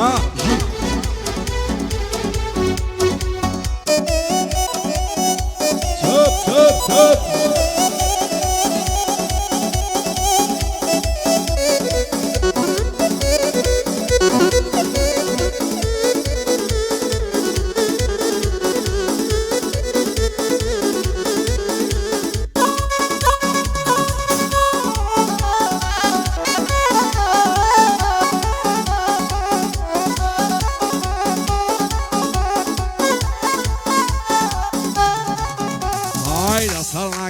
ها توب توب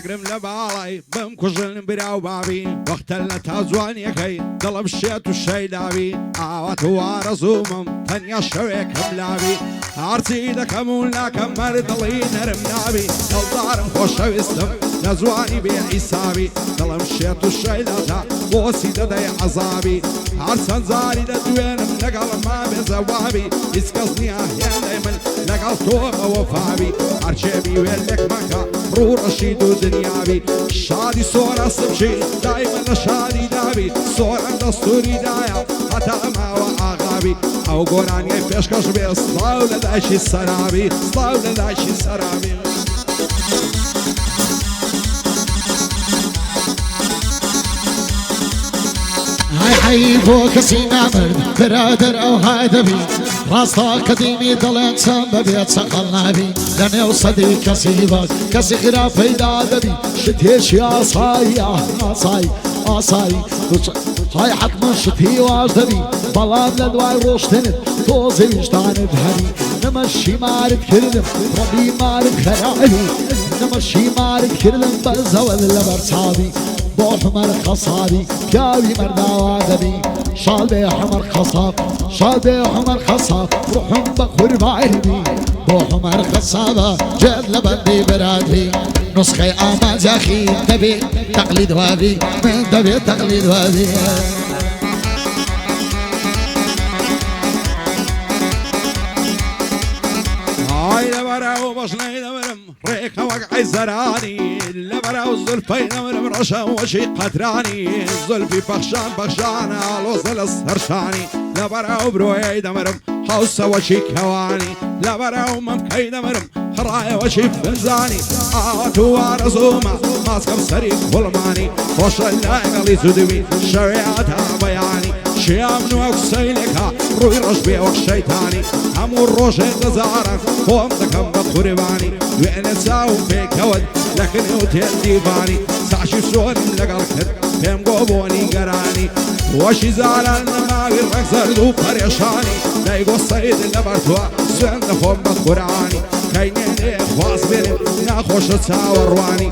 ناگرم لە باڵای بم کوژن برا و باوی وەختە لە تا جوانیەکەی دڵم شێت و شەیداوی ئاوات وارە زوومم تەنیا شەوێکم لاوی هەرچی دەکەم و ناکەم مەردڵی نەرم ناوی دڵدارم خۆشەویستم لە جوانی بێ ئیساوی دڵم شێت و شەیداتا بۆسی دەدەی عەزابی هەرچەند جاری دەدوێنم لەگەڵ ما بێزەوابی هیچ کەس نییە هێندەی من لەگەڵ تۆ بەوەفاوی هەرچێبی وێلێک مەکە ڕوو ڕەشید و دنیاوی شادی سۆرە سبژی دایمە لە شادی داوی سۆرە دەستوری دایە هەتا ماوە ئاغاوی ئەو گۆرانیای پێشکەش بێ سڵاو لە دایکی سەراوی سڵاو لە دایکی سەراوی هاي بۆ کەسی نامرد برادر ئەو هادەبی ڕاستە کەدیمی دەڵێن چەند بەبێت چەقەڵ نابی لە نێو سەدی کەسی باش کەسی خرا پەیدا دەبی شتێکی ئاسایی ئاسایی ئاسایی های حتمما شتی واش دەبی بەڵام لە دوای ڕۆشتنت تۆ زەویشتانت هەری نەمەشی مارت کردم ڕەبی مارت خەراوی نەمەشی مارت کردم بەرزەوە لە بەرچاوی بۆ حمەر خەسابی پیاوی مەرداوا دەبی شال بێ حمەر خەساب شال بێ حمەر خەساب ڕوحم بە قوربانبی بۆ حمەر خەسابە جێت لە بەندی برادری نسخەی ئاماجاخی دەبێ تەقلید وابی من دەبێت تەقلید وابی لەبەراو بەشنەی دەمرم ڕێکە وەک عەیزەرانی لەبەراو زولفەی دەمرم ڕەشە وەشی قەترانی زولفی پەخشان پەخشانە ئاڵۆزە لە سەرشانی لەبەراو برۆیەی دەمرم حوسەوەشی کەوانی لەبەراو مەمکەی دەمرم خڕایەوەشی فنجانی ئاوات و وارە زوومە ماسکەم سەری کوڵمانی خۆشە لایگەڵی زودوی شەوێتا بەیانی شیام نوە قسەی لێکا ڕووی ڕەش بێ وەک شەیتانی هەموو ڕۆژێک دەزارن خۆم دەکەم بە قوربانی وێنە چاوم پێکەوت لەکنێ و تێر دیوانی ساشی سۆرم لەگەڵ کرد پێم گۆ بۆنی گەرانی وەشی زاران نەماوی ڕەک زەرد و پەرێشانی دەیگۆ سەید لەبەر تۆ سوێن دەخۆم بە قورانی کەینێنێ خواست بێنم ناخۆشە چاوەڕوانی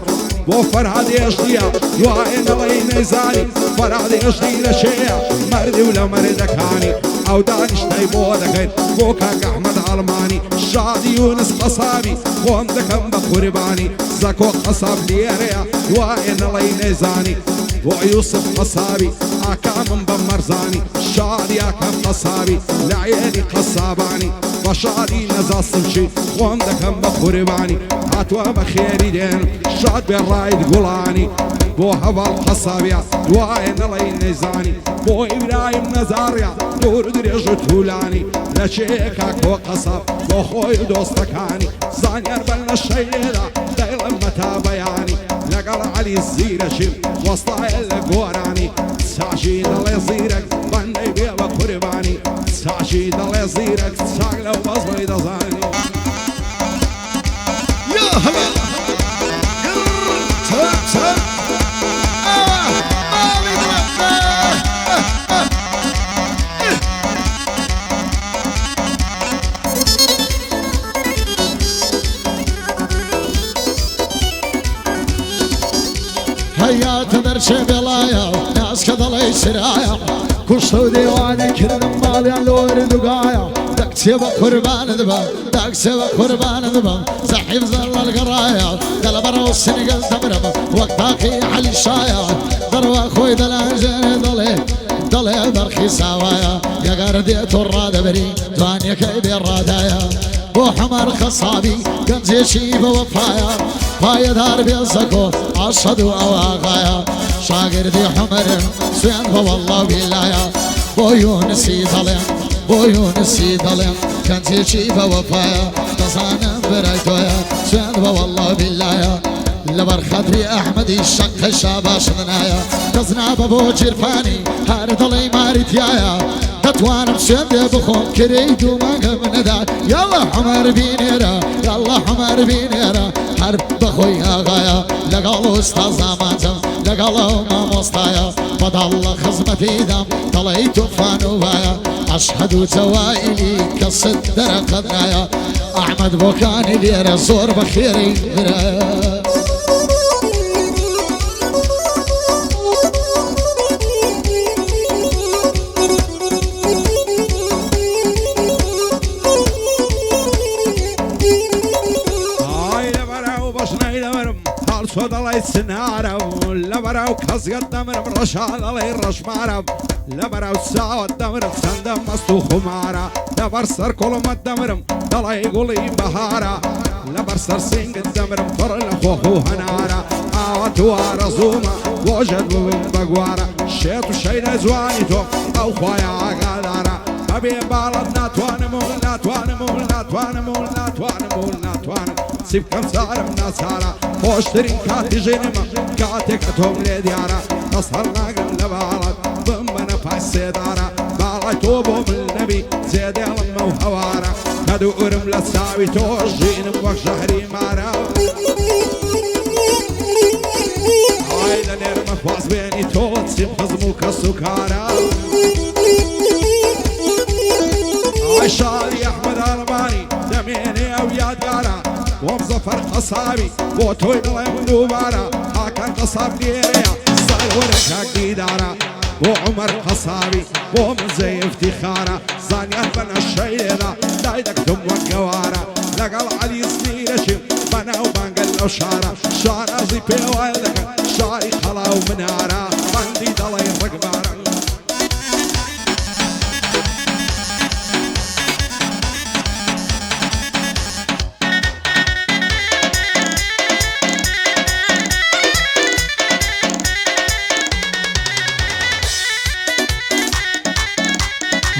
بۆ فەرهاد هێشتیە دوایە نەڵەی نەیزانی فەرهاد هێشتی لە شێیە مەردی و لە مەردەکانی ئەو دانیشتەی بۆ دەکەین بۆ کاک ئەحمەد ئەڵمانی شادی یونس قەسابی خۆم دەکەم بە قوربانی زەکۆ قەساب لێرەیە دوایە نەڵەی نەیزانی بۆ یوسف قەسابی ئاکامم بە مەرزانی شادی ئاکەم قەسابی لە عێنی قەسابانی بە شادی نەزاسمچی خۆم دەکەم بە قوربانی هاتووە بە خێری دێن شاد بێ ڕاید گوڵانی بۆ هەواڵ قەسابیە دوایە نەڵەی نەیزانی بۆ ئیبراهیم نەزاڕیە دوور درێژ و توولانی لە چێکا کۆ قەساب بۆ خۆی و دۆستەکانی زانیار بەن لە شەیێدا دەیڵم مەتا بەیانی لەگەڵ عەلی زیرەشیم وەستایە لە گۆرانی چاشی دەڵێ زیرەک بەندەی بێ بە قوربانی چاشی دەڵێ زیرەک چاک لەو بەزمەی دەزانی هەیاتە دەرچێ بێڵایە ناسکە دەڵێی سرایە کوشتە و دێوانی کردم ماڵیان لە وەردوگایە دەکچێ بە قوربانت بە دەکچێ بە قوربانت بە زەحیب زەڵە لەگەڕایە دەلەبەرەوە سنگەل دەمرم وەک تاقی عەلی شایە دەڕوا خۆی دەلانژێنێ دەڵێ بەرخی ساوایە یەگەر دێت و ڕادەبەری توانیەکەی بێ ڕادایە بۆ حمەر خەسابی گەنجێکی بە وەفایە پایەدار بێ زەکۆ عەشەد و ئەو ئاغایە شاگردی حمەرم سوێن بە وەڵڵا بیلایە بۆ یونسی دەڵێن بويونسي دلين كنتي شيبة وفايا تصانم برايتويا سند والله بالله لبر خدري احمد الشق الشاباش منايا تزناب ابو جرفاني هار ضلي ماريتيايا تتوانم سند بخون كريد وما من دا يلا حمر بينيرا يلا حمر بينيرا حرب بخويا غايا لقالو استاذ ماتم لقالو ما مصطايا فضل خزمتي دم طليت فانو بايا اشهد توائلي كالصدر قدنايا احمد بوكاني ليرا زور بخيري غرايا صدى السنارة لبرا وكاز قدامر برشال علي الرشمارة لبرا وساعة دمر سندم مستو خمارة لبر سر كل مدمر دلعي قولي بهارة لبر سر سين قدامر فرل خوخو هنارة آواتوا رزومة وجد بقوارة شيط وشينا زواني تو أو خوايا قادارة أبي بالدنا توانمون لا توانمون لا توانمون لا توانمون لا توانمون سيب كم سارم ناسارا خوشترين كاتي جينما كاتي كتوم لديارا نصرنا قم لبالد ضمنا فاي سيدارا بالاي توبو من النبي زيد يلما وهوارا كدو ارم لساوي توجين بوك شهري مارا عايدا نرمى خواز بيني توت سيب خزمو كسوكارا عشالي احمد الماني دميني او يادقارا ومظفر قصابي وطوي ضليم دوبارا هاكان قصاب ديريا صار وركا قيدارا وعمر قصابي ومن زي افتخارا زانيان بنا الشيدة دايدك دم وقوارا لقل علي سنيرشم بنا وبانقل وشارا شارا زي بيوالدك شاري خلا ومنارا باندي ضلي رقبارا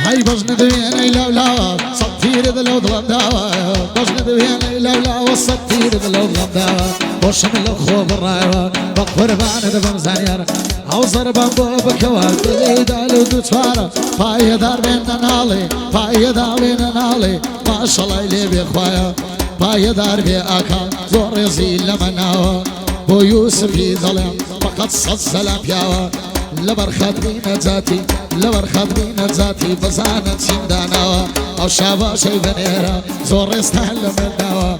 هاي بجن دويني لولا صطير ذلو ظلم داوا بجن دويني لولا وصطير ذلو ظلم داوا وشم الخوف الرايوة بقربان دفن زانيار او زربان بوبكوار دلي دالو دوتوارا فاي دار بين نالي فاي دار بين نالي ما شاء الله اللي بيخوايا فاي دار بي اكا زور يزيل لمناوا بو يوسف يظلم فقط صد سلام ياوا لبر خدمي نزاتي لبر خدمي نزاتي بزانت سنداناوا او شابا شي بنيرا زور استهل مناوا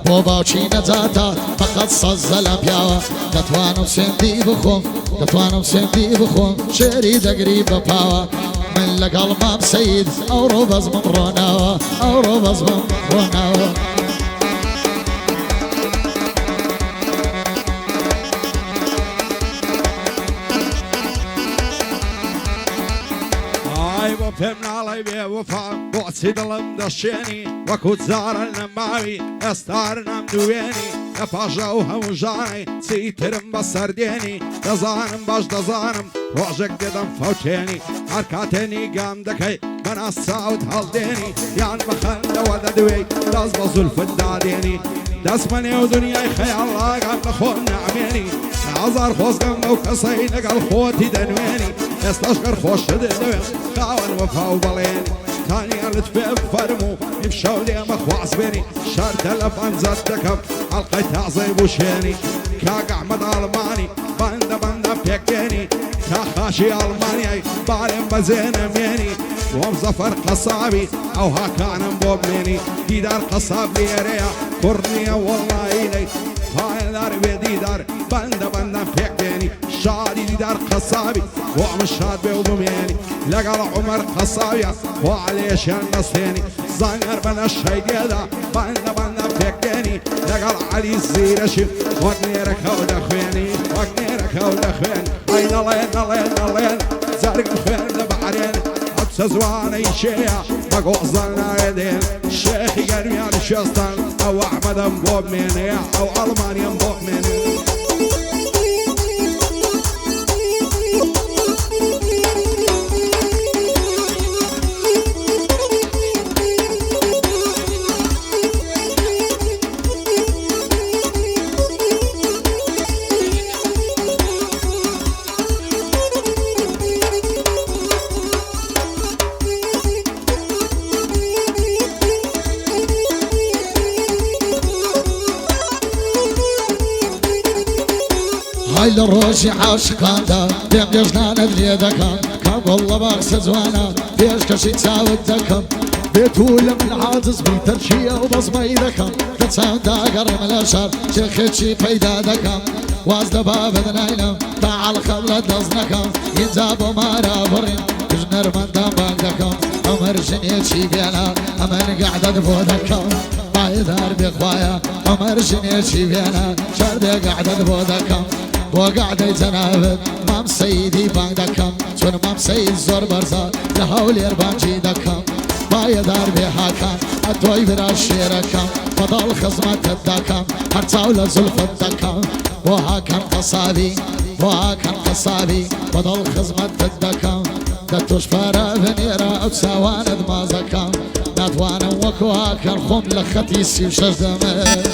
بوباوشي نزاتا فقط صزل بياوا دتوانم سندي بخوم دتوانم سندي بخوم شري دقريب باوا من لقل مام سيد او روبز من روناوا او روبز من روناوا فهمنا علي بوفا بوسي ظلم دشيني وكوت زار النماوي استارنا مدويني افاجا وهمجاني سيترم بسرديني دزانم باش دزانم روجك ددم فوتيني حركاتني قام دكي من السعود هالديني يعني بخلنا وددوي داز بزول فداديني دسمني ودنياي خيال الله قام نخون عميني عزار خوز قم وكسي نقل خوتي دنويني استشكر خوش دنوين قاون وفا وبليني تاني التفيف فرمو يمشوا لي مخواص بيني شار تلفن زدكم القيت عزيب وشيني كاق احمد الماني بندا بيكيني كاخاشي الماني بالم بزين ميني ومظفر قصابي او هاكان بوبميني ديدار قصاب ليريا كورنيا والله إلي هاي دار بديدار بندا بيكيني شادي ديدار قصابي ومشاد بوبميني لقال عمر قصابيا وعليش النصيني زنر بنا الشيديدا بندا بيكيني لقال علي الزيرشي وقنيرك ودخويني وقنيرك ودخويني اين الله زارق الخير دبعرين سزواني شيا بقوزنا يدين الشيخ يرمي على الشيطان او احمد انبوب مني او المانيا انبوب مني وای لروشی عاشقان دا دیم جشنانت لێ دەکەم کام گۆڵە باخسە جوانە پێشکەشی چاوت دەکەم بێت و لە من عاجز بی تەرکیە و بەزمەی دەکەم لە چاودا گەڕێمە لە شار شێخێکی پەیدا دەکەم واز دەبا بەدناینم تا عەڵقەم لە دەست نەکەم اینجا بۆ مارە بڕین ژنەرمەندان بانگ دەکەم ئەمە ژنێکی بێنە ئەمە نگەعدەت بۆ دەکەم پایدار بێخوایە ئەمە ژنێکی بێنە شەر بێگەعدەت بۆ دەکەم بۆ گەعدەی جەنابەت مام سەیدی بانگ دەکەم چون مام سەید زۆر بەرزە لە هەولێر بانگی دەکەم پایدار بێ هاکان ئەتۆی برا شێرەکەم بەداڵ خزمەتت دەکەم هەر چاو لە زولفت دەکەم بۆ هاکەن قەسابی بۆ هاکەن قەسابی بەداڵ خزمەتت دەکەم دە توش پارە بنێرە ئەو چاوانت مازەکەم ناتوانم وەکو هاکەن خۆم لە خەتی 36 دەمێت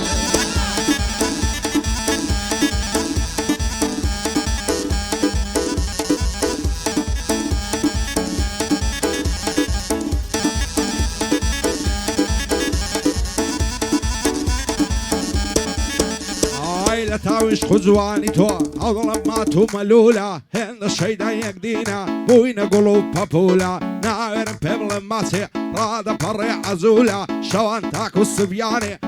تاویش خوزوانی تو اضلم ما تو ملولا هند الشيدا يقدينا بوينا قلوب بابولا ناورم بيبل ماسي رادا بري عزولا شوان تاكو السبياني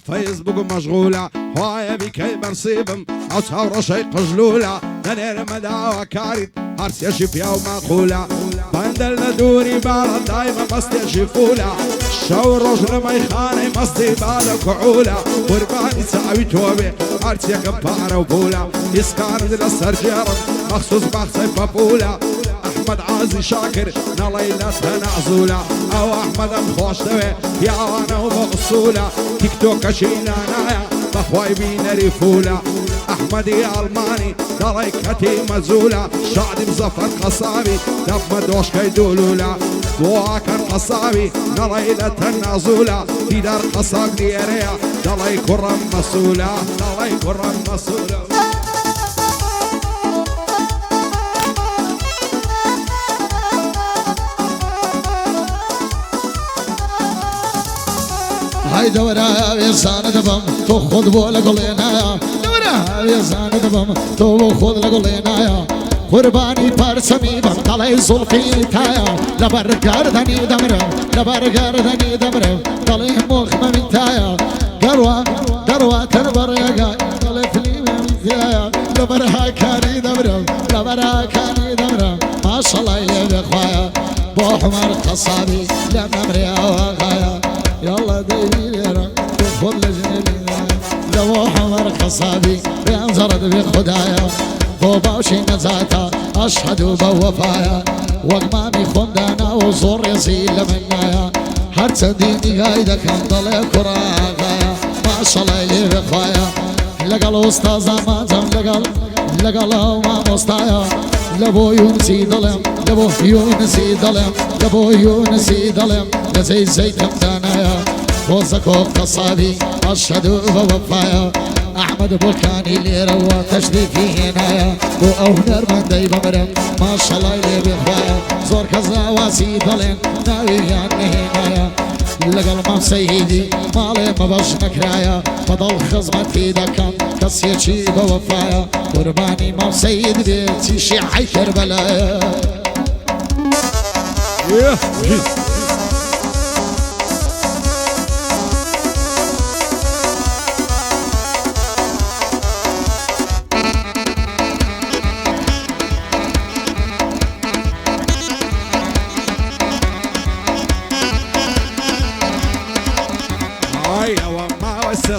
فيسبوك مشغولة هوايا بكي برصيبم او تصور شي قجلولة ننير مداوى كاريت هرس يشفيا وماقولة بندل ندوري بالا دايما مستي شفولة شو الرجل ما يخاني مصدي بالا كعولة قرباني ساوي توبي هرس يكبارة وبولة يسكان دل السرجيرم مخصوص بخصي بابولة احمد عازي شاكر نليلتها نعزولة او احمد مخوش دوي يا وانا ومغصولة تيك توك شينا نايا بخواي بينا ريفولة احمد يا الماني دليكتي مزولة شعدي مزفر قصابي دف مدوش كيدولولا بواكر قصابي نليلتها نعزولة تيدار قصاب ديريا دلي كرم مسولة دلي كرم مسولة هاي دورا ويزان دبم تو خود بولا قلنا دورا ويزان دبم تو خود لقلنا يا قرباني پرسمی بم دلای زلفی تایا لبر گردنی دمرم لبر گردنی دمرم دلای مخمم تایا دروا تنبر یگا دلای فلیم تایا لبر هاکانی دمرم لبر هاکانی دمرم ماشالله یه بخوایا با حمر قصابی لم نمری آقایا يلا ديرا خذ لجنبي لو حمر قصابي بانزرد بخدايا بوباوشي نزاتا اشهد بوفايا وقمامي خمدانا وزور يزيل منايا هرت ديني قايدة كان ضلي كراغايا ما شاء الله اللي بخوايا لقل استاذ ما جم لقل ما مستايا لبو يونسي ظلم لبو يونسي ظلم لبو يونسي ظلم لزي زيت مدانايا وزكو قصابي أشهد بوفايا أحمد بوكاني اللي روى تشريفي هنايا وأهنر من داي بمرم ما شاء الله اللي بخوايا زور كذا واسي ظلم ناوي يعني هنايا لقل مام سيدي مالي ما باش نكرايا فضل خزمتي دكم كسيتشي بوفايا قرباني مام سيد بيتي شيعي كربلايا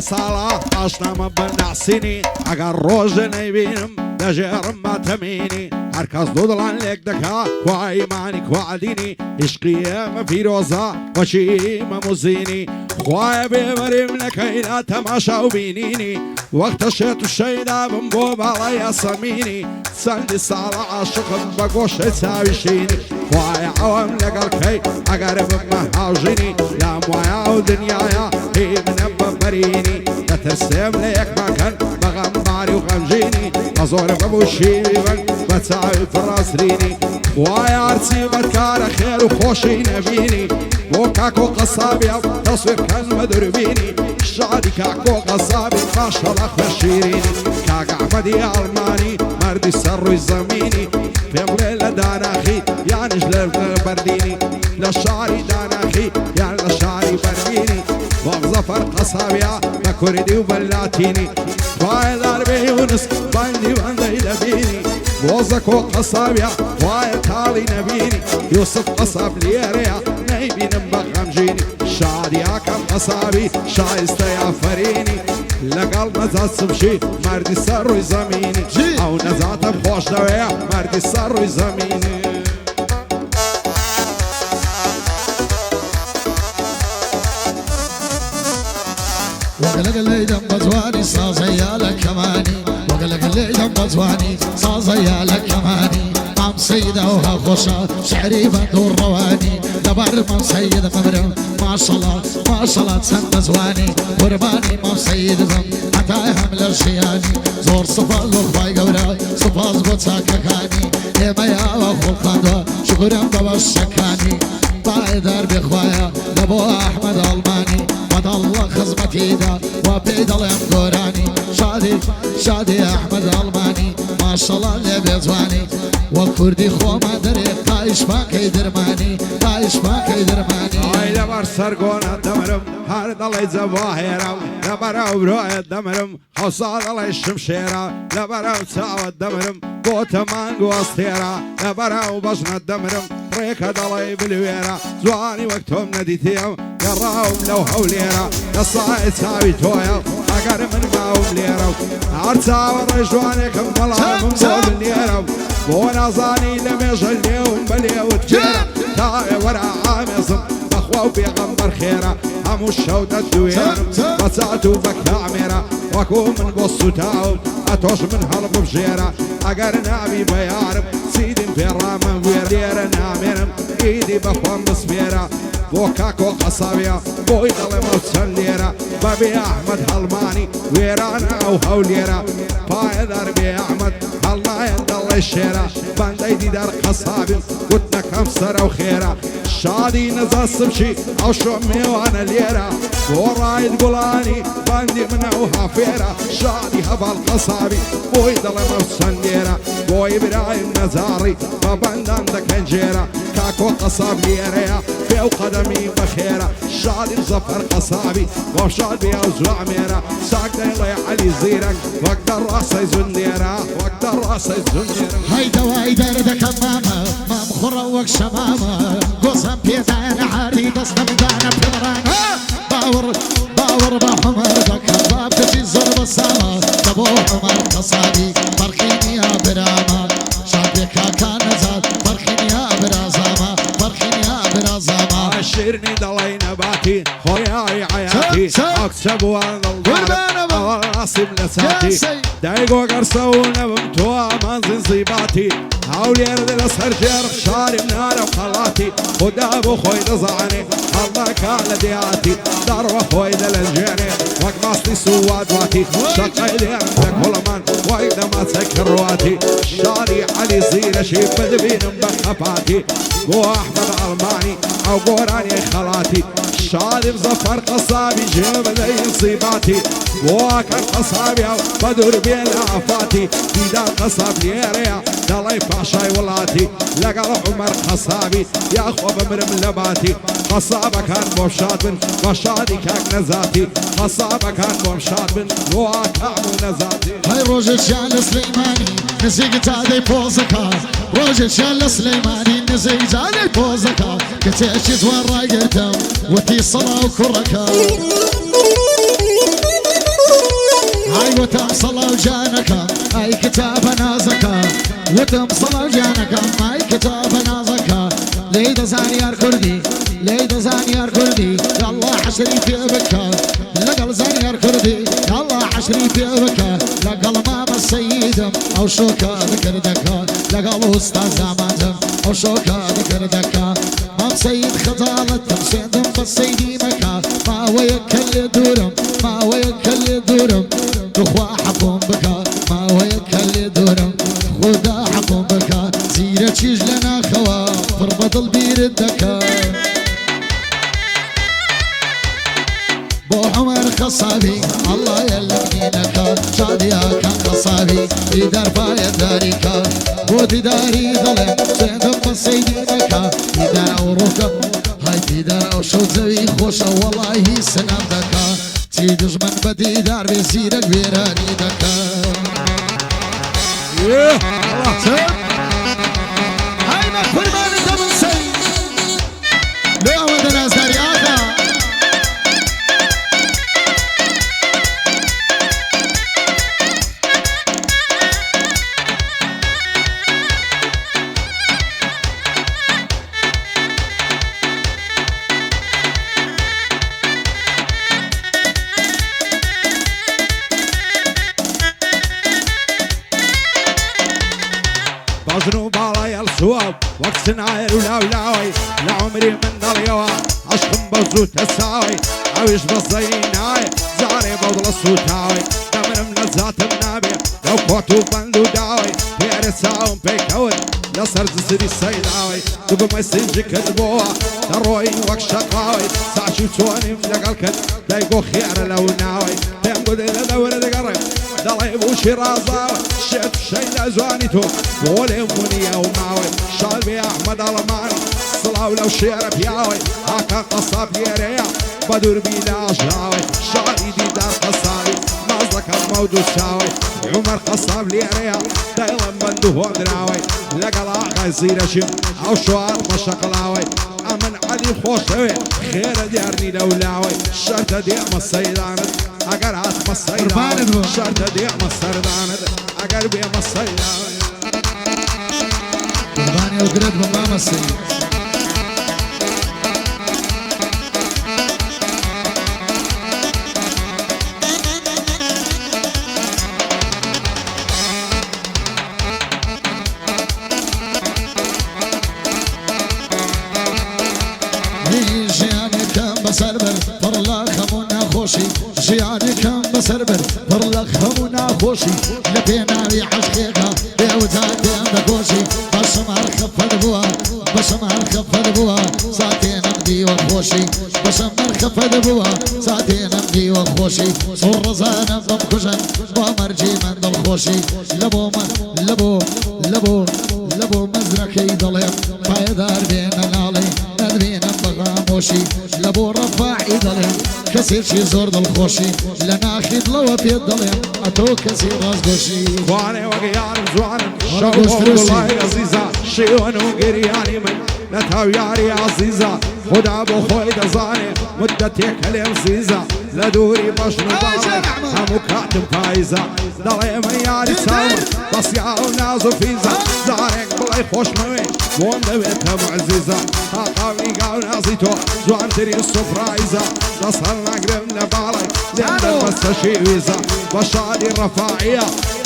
صلاة عشنا ما بنعسيني اگر روز نبينم دجرم ما تميني هركز دودلان لك دكا كواي ماني كواديني عشقية ما في روزا وشي ما مزيني خواي بمريم لكينا تماشا وبينيني وقت الشيط الشيدا بنبوب علي صميني سندي صلاة عاشق بقوش تساوي شيني خواي عوام لقلكي اقرب مهاجيني لا مويا ودنيايا هي من بريني لا ترسم ليك مكان بغماري وغمجيني أزور بموشيني بتساوي في الراس ريني ويا عرسي بتكار خير وخوشي نبيني وكاكو قصابي تصوير كان مدربيني شعري كاكو قصابي ما شاء الله خشيريني كاك أحمدي ألماني مردي السر الزميني في مليلة داناخي يعني جلال برديني للشعري داناخي يعني للشعري برديني وظفر قصابيا بكردي وبلاتيني واي ضربي ونس باندي باندي لبيني وزك وقصابيا واي تالي نبيني يوسف قصاب ليريا نايبين بخمجيني شادي كم قصابي شايستا يا فريني لقلب نزات سبشي مردي سر زميني او نزات بخوش دويا مردي سر زميني وقلق اللي دم بزواني صازيا لك كماني وقلق اللي دم بزواني صازيا لك كماني مام سيدة وها خوشة شعري بندور رواني دبر مام سيد مبرم ما شاء الله ما شاء الله تسند زواني قرباني مام سيد زم حتى يحمل الشياني زور صفا لخباي قورا صفا زبطا ككاني إما يا وخو الخاندوا شكرا بابا الشكاني بايدر بخوايا لبو أحمد ألماني الله خزمتي دا وبيد الله يمقراني شادي شادي أحمد ألماني ما شاء الله اللي بيزواني والكردي خو ما دري طايش ما كيدرماني طايش ما كيدرماني هاي لبر سرقونا دمرم هارد الله يزواهيرا لبر وبروي دمرم حصاد الله الشمشيرا لبر وساوى دمرم قوت مانقو أسطيرا لبر وبصنا دمرم ريكا دلي بالويرا زواني وقتهم نديتيهم قراهم لو هوليرا الصايد ساوي تويا أقر من باهم ليرا عرسا ورجواني كم الله من بوب الليرا بونا زاني لم يجليهم بليو تجيرا تاي ورا عامصم بخوا وبيغمبر خيرا همو الشودة الدويرم بساتو بك عميرا وكو من بوصو تاو أتوش من هلب بجيرا أقر نابي بيارم سيدي في الرامن وير نامرم ايدي بخوان بصبيرا بوكاكو قصابيا بوي ضل موتسن ليرا بابي احمد هلماني ويرانا او هوليرا باي ضربي احمد الله يضل الشيرا باندي دي دار قصابي قلتنا كمسر وخيرا شادي نزا السبشي او شمي وانا ليرا ورايد قولاني باندي من اوها فيرا شادي هبا القصابي بوي ضل موتسن ليرا بوي برايم نزاري بابندان دك انجيرا كاكو قصاب ليريا في قدمي بخيرة شادي مزفر قصابي وشادي اوزو عميرة ساقنا الله علي زيرك وقت الراسي زنيرة وقت الراسي زنيرة هيدا وهيدا ردك ماما ما مخروك شمامة قصم بيزان عاري قصنا مدانا بمرانا باور بحمر دك باب تجي زرب السما تبو حمر قصابي برخيني يا براما شابي كاكا نزاد برخيني يا برازاما برخيني يا برازاما عشرني ضلي نباتي خوياي عياتي اكسب والله نصيب لساتي دايقو قرصونا بمتوا منزل زيباتي هاول يرد الاسرجر شاري منار وخلاتي خدا ابو خويد زعني الله كان دياتي دار وخويد الجيري وقماصتي سواد واتي شقي لي عندك ولمان وايد ما تسكر رواتي شاري علي زينة شيب بدبين بخفاتي بو احمد الماني او قوراني خلاتي شادي مزفر قصابي جيب ذي نصيباتي وكان قصابي بدور بين عفاتي ديدان قصاب ليريا دالي فاشاي ولاتي لقى عمر قصابي يا اخوة بمرم لباتي قصابة كان بوشاد بن وشادي كاك نزاتي قصابة كان بوشاد بن وكامو نزاتي هاي روج شال سليماني نزيق تادي بوزكا روج شال سليماني نزيق تادي بوزكا كتاشت وراي قدام وتي صلاة وكركا هاي وتم صلاة وجانكا هاي كتاب نازكا وتم صلاة وجانكا هاي كتاب نازكا ليدا زانيار كردي ليدا زانيار كردي يا الله حشري في بكا لقل زانيار كردي يا الله حشري في بكا لقل ماما السيدم او شوكا ذكر دكا لقل استاذ زمانتم او شوكا ذكر دكا مام سيد خطالتم سيدم فالسيدي مكا ما ويكل دورم ما ويكل دورم اخوة حكم بكا ما ويكل دورم خدا حكم بكا زيرة تشيج لنا خوا فربط البير الدكا بو عمر خصابي الله يلقينك شاديا كان خصابي يدار بايا داريكا بو تداري ظلم سيدم بسيدينك يدار اوروكا هاي تدار او شو زوي خوشا والله سنام دكا تي دجمن بدي دار بزيرك بيراني دكا الله سيد هاي مكفر ماني دبن سيد لو ودنا زاري آقا بجنوب على الصواب وقت سناير ولاولاوي لعمري من ضليوا عشقم بزوت الساوي عويش بزيناي زاري بوضل الصوتاوي تمر من الزات النابي لو كوتو بندو داوي بير ساوم بيكون لصر زسري السيداوي تقوم يسنجي كذبوها تروي وقت شقاوي ساشي توني مدق الكد دايقو خيار لو ناوي تنقود إلى دور دقرب ضليب وشرازاوي شيت شي لزوانيتو بولي منيا وماوي شالبي احمد الماني صلاة ولو شيرب ياوي هاكا قصاب يريا بدور بلا جاوي شعري دي دار قصابي مازلك الموت وساوي عمر قصاب ليريا دايلا بندو هودراوي لقلا غيزير شم او شوار مشقلاوي امن علي خوشوي خير ديارني دولاوي شرطة ديع مصيدانت اگر هات مصيدانت شرطة ديع مصيدانت اگر بي مصيدانت قرباني وقرد بماما السيد جياني كان بسربر فرلا خمونا خوشي جياني كان بسربر فرلا خمونا خوشي لبينا بي عشقيقا بيوتان ديان بكوشي بسمار خفد بوا بسمار خفد بوا ساعتين امدي وخوشي بسمار خفد بوا ساعتين امدي وخوشي صور زانا بمكشن ومرجي من بالخوشي لبو لبو لبو لبو مزركي ضليم بايدار بين العلي ندبينا بغاموشي لبو رفاعي ضليم كسير شي زور دالخوشي لنا خيد لو بيد ضليم اتو كسير رازقوشي خواني وقيار زوان شوقو والله عزيزة شيوان وقرياني من نتاو ياري عزيزة خدا ابو خوي دزاني مدتي كلم سيزة لدوري بشنو بالي همو كاتم فايزة ضلي من ياري ساوي بس يا ونازو فيزة زارك بلاي خوش موي وون دويتها معزيزة هاقاوني قاو نازيتو زوان تري السفرايزة نصرنا قرم لبالي لندن بس شي ويزة وشادي الرفاعية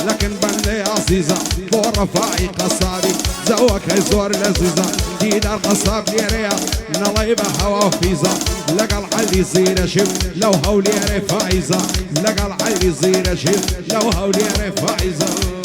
لكن بندي عزيزة بو رفاعي قصابي زوك هيزور لذيذة دينا القصاب ليريا نلايبه هوا وفيزة لقى العلي زير شم لو هولي فايزة لقى العلي زير شم لو هولي فايزة